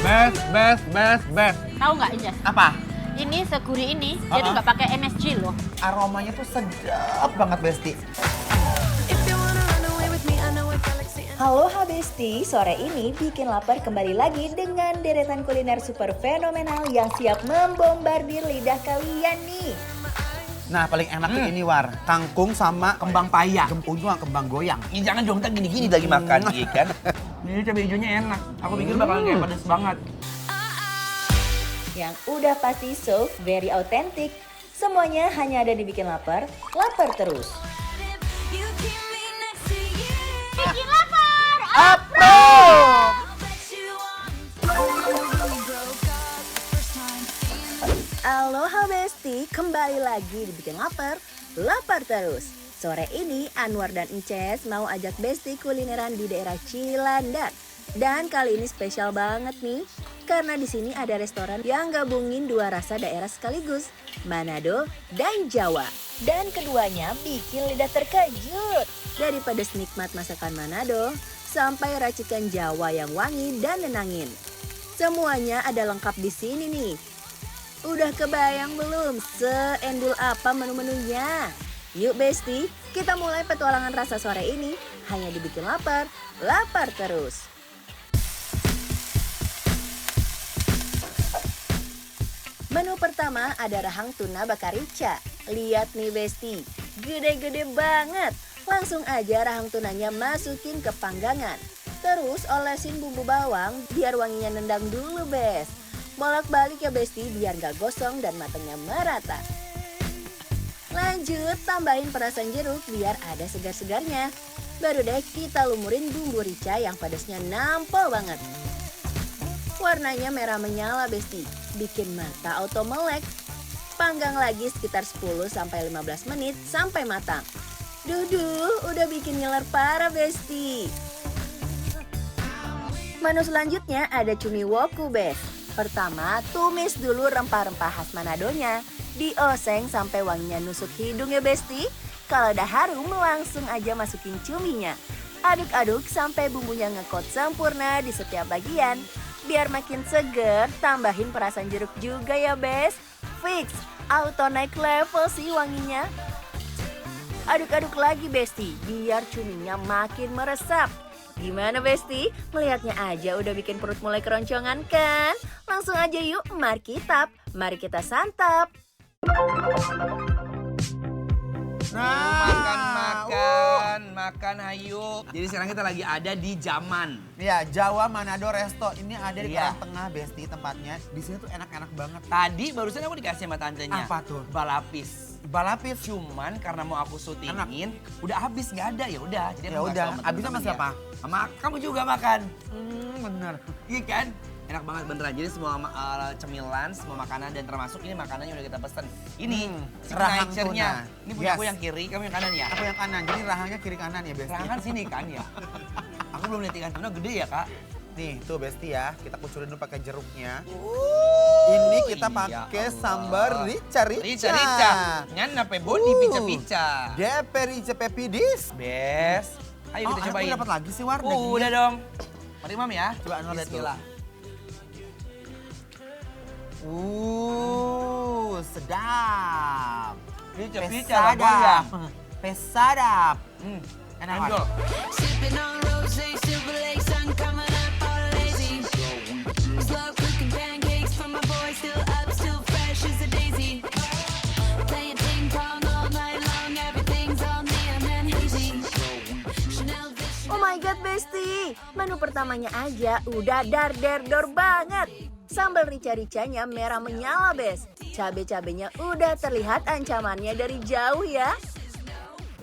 Best. Tahu nggak Inces? Apa? Ini seguri ini, dia tuh nggak pakai MSG loh. Aromanya tuh sedap banget, Besti. Halo Habesti, sore ini bikin lapar kembali lagi dengan deretan kuliner super fenomenal yang siap membombardir lidah kalian nih. Nah, paling enak tuh ini, War. Kangkung sama kembang paya. Gempunya kembang goyang. Ini jangan dong, kita gini-gini lagi makan, iya kan? Ini cabai hijaunya enak. Aku pikir bakalan kayak pedas banget. Yang udah pasti so very authentic. Semuanya hanya ada di Bikin Lapar, lapar terus. Bikin lapar! Approve! Aloha Besti, kembali lagi di Bikin Lapar, lapar terus. Sore ini Anwar dan Inces mau ajak Besti kulineran di daerah Cilandak. Dan kali ini spesial banget nih, karena di sini ada restoran yang gabungin dua rasa daerah sekaligus, Manado dan Jawa. Dan keduanya bikin lidah terkejut. Dari pedas nikmat masakan Manado, sampai racikan Jawa yang wangi dan nenangin. Semuanya ada lengkap di sini nih. Udah kebayang belum seendul apa menu-menunya? Yuk Besti, kita mulai petualangan rasa sore ini hanya dibikin lapar, lapar terus. Menu pertama ada rahang tuna bakar rica. Lihat nih Besti, gede-gede banget. Langsung aja rahang tunanya masukin ke panggangan. Terus olesin bumbu bawang biar wanginya nendang dulu Bes. Bolak-balik ya Besti biar gak gosong dan matangnya merata. Lanjut tambahin perasan jeruk biar ada segar-segarnya. Baru deh kita lumurin bumbu rica yang pedasnya nampol banget. Warnanya merah menyala Besti, bikin mata auto melek. Panggang lagi sekitar 10-15 menit sampai matang. Duh, udah bikin ngiler parah Besti. Menu selanjutnya ada cumi woku Bes. Pertama, tumis dulu rempah-rempah khas Manadonya. Dioseng sampai wanginya nusuk hidung ya Besti. Kalau udah harum, langsung aja masukin cuminya. Aduk-aduk sampai bumbunya ngekot sempurna di setiap bagian. Biar makin seger, tambahin perasan jeruk juga ya Bes. Fix, auto naik level sih wanginya. Aduk-aduk lagi Besti, biar cuminya makin meresap. Gimana Besti? Melihatnya aja udah bikin perut mulai keroncongan kan? Langsung aja yuk, mari kita santap. Makan ayo. Jadi sekarang kita lagi ada di Jaman. Iya, Jawa Manado Resto. Ini ada di Iya. Karang Tengah, Besti, tempatnya. Di sini tuh enak-enak banget. Tadi barusan aku dikasih sama tantenya. Apa tuh? Balapis. Balapis. Cuman karena mau aku syutingin, udah habis nggak ada ya udah. Jadi Ya aku udah, kasih sama habisnya sama temen-temen siapa? ya. Sama kamu juga makan. Bener. Iya kan? Enak banget beneran. Jadi semua cemilan, semua makanan dan termasuk ini makanannya udah kita pesen. Ini rahang signature-nya. tuna. Ini punya aku yang kiri, kamu yang kanan ya? Aku yang kanan, jadi rahangnya kiri kanan ya Besti. Rahang kan sini kan ya. Aku belum lihat ikan tuna gede ya kak. Nih, tuh Besti ya, kita kucurin dulu pakai jeruknya. Oh, Ini kita iya pakai Allah. sambar rica-rica. Rica. Ngan apa body pica-pica. Depe rica pepidis. Bes. Ayo kita cobain. Aku dapat lagi sih War. Udah dong. Mari Mam ya. Coba Anwar lihat dulu. Bismillah. Sedap. Pica-pica lah goyang. Pesadap. Enak Enjol. Oh my god Besti, menu pertamanya aja udah dar-der-dor banget. Sambal rica-ricanya merah menyala Bes. Cabe-cabenya udah terlihat ancamannya dari jauh ya.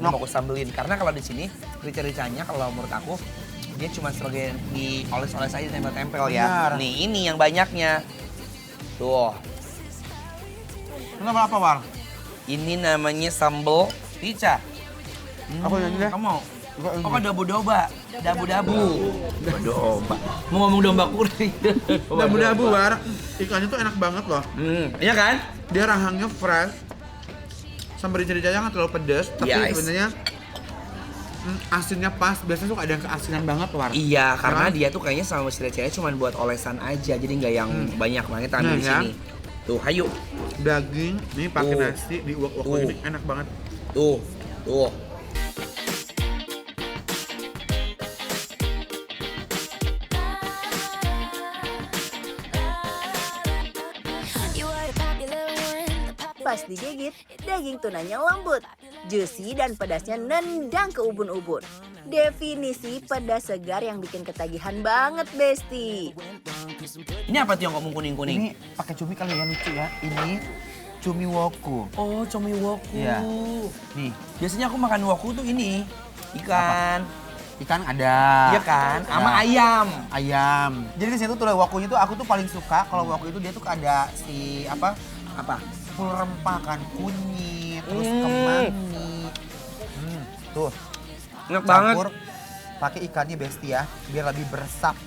Mau aku sambelin karena kalau di sini rica-ricanya kalau menurut aku dia cuma sebagai dioles-oles aja tempel-tempel ya. Benar. Nih ini yang banyaknya. Tuh. Kenapa apa War? Ini namanya sambal rica. Aku yang ini deh. Kamu mau? Enggak, Oh kan dabu-doba. Dabu-dabu. Dabu-doba. Mau ngomong domba kuning. Dabu-dabu War. Ikannya tuh enak banget loh. Iya kan? Dia rahangnya fresh. Sambal rica-ricanya nggak terlalu pedas, tapi Yes. sebenarnya Asinnya pas, biasanya suka ada yang keasinan banget War. Iya, karena Kan? dia tuh kayaknya sama ciracea cuma buat olesan aja, jadi nggak yang banyak banget ambil di Ya. sini. Tuh, hayu. Daging, nih pakai Tuh. nasi, diuak-uak Tuh. ini enak banget. Tuh, tuh. Pas digigit, daging tunanya lembut, juicy dan pedasnya nendang ke ubun-ubun. Definisi pedas segar yang bikin ketagihan banget, Besti. Ini apa tuh yang kamu kuning-kuning? Ini pakai cumi kali ya, lucu ya. Ini cumi woku. Oh, cumi woku. Iya. Nih, Biasanya aku makan woku tuh ini, ikan. ikan ada. Iya kan? Ada. Sama ayam. Ayam. Jadi di situ tuh wokunya tuh aku tuh paling suka kalau woku itu dia tuh ada si apa? Apa? Full rempah kan, kunyit, terus Hmm. kemangi. Tuh, Enak banget. campur pakai ikannya Besti ya, biar lebih beresap.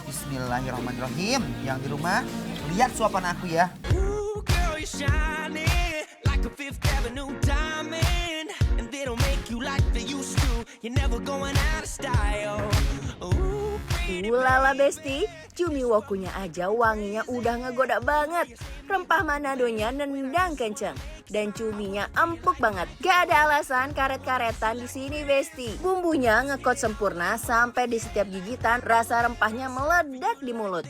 Bismillahirrahmanirrahim. Yang di rumah, lihat suapan aku ya. Ooh, girl, you're shining like a Fifth Avenue diamond, and they don't make you like they used to. You're never going out of style. Ooh, Ulala Besti, cumi wokunya aja wanginya udah ngegoda banget. Rempah Manadonya nendang kenceng. Dan cuminya empuk banget. Gak ada alasan karet-karetan di sini Besti. Bumbunya ngekot sempurna sampai di setiap gigitan rasa rempahnya meledak di mulut.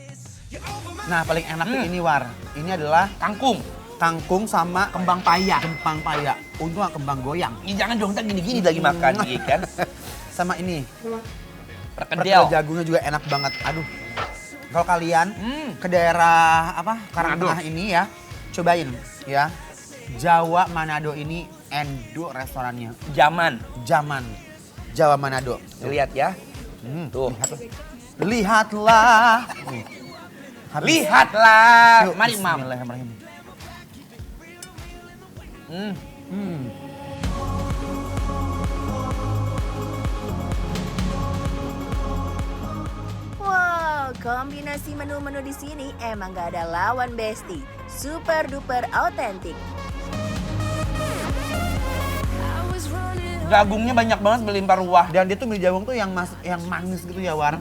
Nah, paling enak tuh ini War. Ini adalah Kangkung. kangkung sama kembang paya. Kembang paya. Untung nggak kembang goyang. Ini jangan dong, tak gini-gini lagi makan, iya kan? Sama ini. Perkedel. Jagungnya juga enak banget. Aduh. Kalau kalian ke daerah apa Karang Tengah ini ya, cobain ya. Jawa Manado ini endo restorannya. Zaman. Zaman Jawa Manado. Lihat ya. Tuh. Lihatlah. Habis. Lihatlah. Yuk, Mari, Mam. Bismillahirrahmanirrahim. Wow, kombinasi menu-menu di sini emang gak ada lawan Besti. Super duper autentik. Jagungnya banyak banget berlimpah ruah. Dan dia tuh mie jagung tuh yang manis gitu ya War.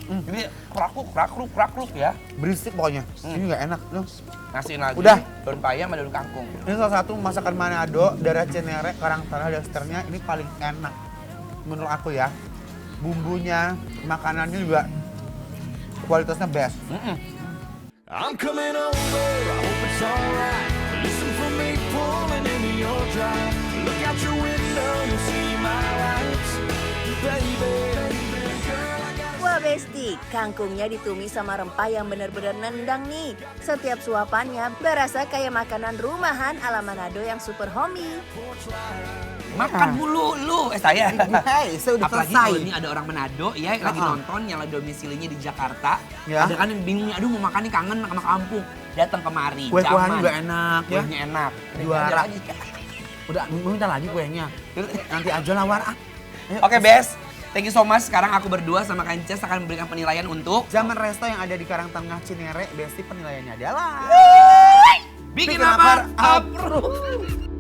Jadi krakluk ya. Berisik pokoknya. Ini nggak enak loh. Kasihin lagi. Udah. Daun paya sama daun kangkung. Ini salah satu masakan Manado, daerah Cinere, Karang Tengah, dasternya ini paling enak menurut aku ya. Bumbunya, makanannya juga kualitasnya best. I'm coming over, I hope it's alright. Listen for me pulling into your drive. Look out your window, you'll see my lights. Baby, girl, I got Wah Besti, kangkungnya ditumis sama rempah yang bener-bener nendang nih. Setiap suapannya berasa kayak makanan rumahan ala Manado yang super homey. Makan mulu lu. Saya. Hai, saya udah Apalagi selesai. kalau ini ada orang Manado ya lagi nonton yang lagi domisilinya di Jakarta. Ya. Ada kan yang bingung, aduh mau makan nih kangen sama kampung. Datang kemari. Kue-kuehannya Zaman. juga enak ya. Kuenya enak. Juara. Ada lagi. Udah, minta lagi kuenya. Nanti aja lah War. Ayo. Oke, Bes. Thank you so much. Sekarang aku berdua sama Kances akan memberikan penilaian untuk Zaman Resto yang ada di Karang Tengah Cinere, Besti penilaiannya adalah Bikin lapar, approve.